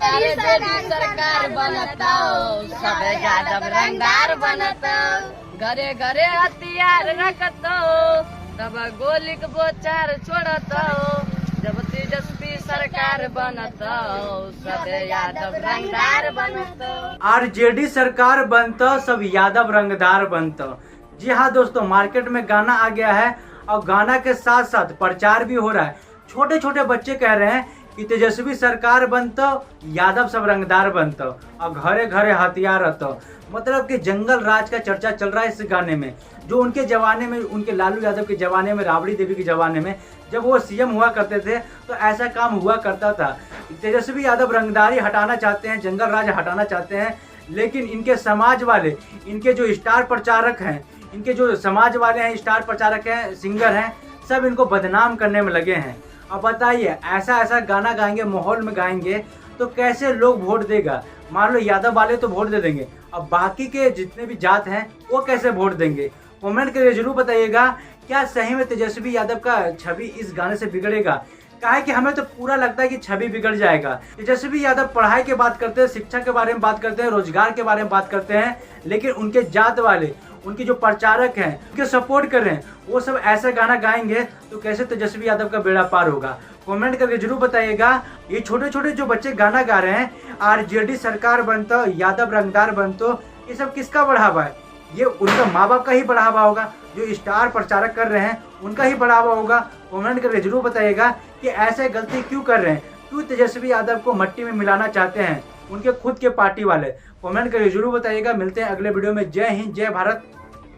अरे जेडी सरकार बनताओ सब यादव रंगदार बनताओ घरे घरे हथियार रखतो तब गोली के बोचार छोड़तो जब तेजस्वी सरकार बनतो सब यादव रंगदार बनतो। आरजेडी सरकार बनता सब यादव रंगदार बनता। जी हाँ दोस्तों, मार्केट में गाना आ गया है और गाना के साथ साथ प्रचार भी हो रहा है। छोटे छोटे बच्चे कह रहे हैं कि तेजस्वी सरकार बनता यादव सब रंगदार बनता और घरे घरे हथियार रहता। मतलब कि जंगल राज का चर्चा चल रहा है इस गाने में। जो उनके जमाने में, उनके लालू यादव के जमाने में, राबड़ी देवी के जमाने में जब वो सीएम हुआ करते थे तो ऐसा काम हुआ करता था। तेजस्वी यादव रंगदारी हटाना चाहते हैं, जंगल राज हटाना चाहते हैं, लेकिन इनके समाज वाले, इनके जो स्टार प्रचारक हैं, इनके जो समाज वाले हैं, स्टार प्रचारक हैं, सिंगर हैं, सब इनको बदनाम करने में लगे हैं। अब बताइए, ऐसा ऐसा गाना गाएंगे, माहौल में गाएंगे तो कैसे लोग वोट देगा? मान लो यादव वाले तो वोट दे देंगे, अब बाकी के जितने भी जात हैं वो कैसे वोट देंगे? कमेंट करके जरूर बताइएगा, क्या सही में तेजस्वी यादव का छवि इस गाने से बिगड़ेगा? काहे कि हमें तो पूरा लगता है कि छवि बिगड़ जाएगा। तेजस्वी यादव पढ़ाई की बात करते हैं, शिक्षा के बारे में बात करते हैं, रोजगार के बारे में बात करते हैं, लेकिन उनके जात वाले, उनके जो प्रचारक हैं, उनके सपोर्ट कर रहे हैं, वो सब ऐसा गाना गाएंगे तो कैसे तेजस्वी यादव का बेड़ा पार होगा? कमेंट करके जरूर बताइएगा। ये छोटे छोटे जो बच्चे गाना गा रहे हैं, आरजेडी सरकार बनता यादव रंगदार बनतो, ये सब किसका बढ़ावा है? ये उनका माँ बाप का ही बढ़ावा होगा, जो स्टार प्रचारक कर रहे हैं उनका ही बढ़ावा होगा। कमेंट करके जरूर बताइएगा कि ऐसे गलती क्यों कर रहे हैं, क्यों तेजस्वी यादव को मट्टी में मिलाना चाहते हैं उनके खुद के पार्टी वाले। कमेंट करके जरूर बताइएगा। मिलते हैं अगले वीडियो में। जय हिंद, जय भारत।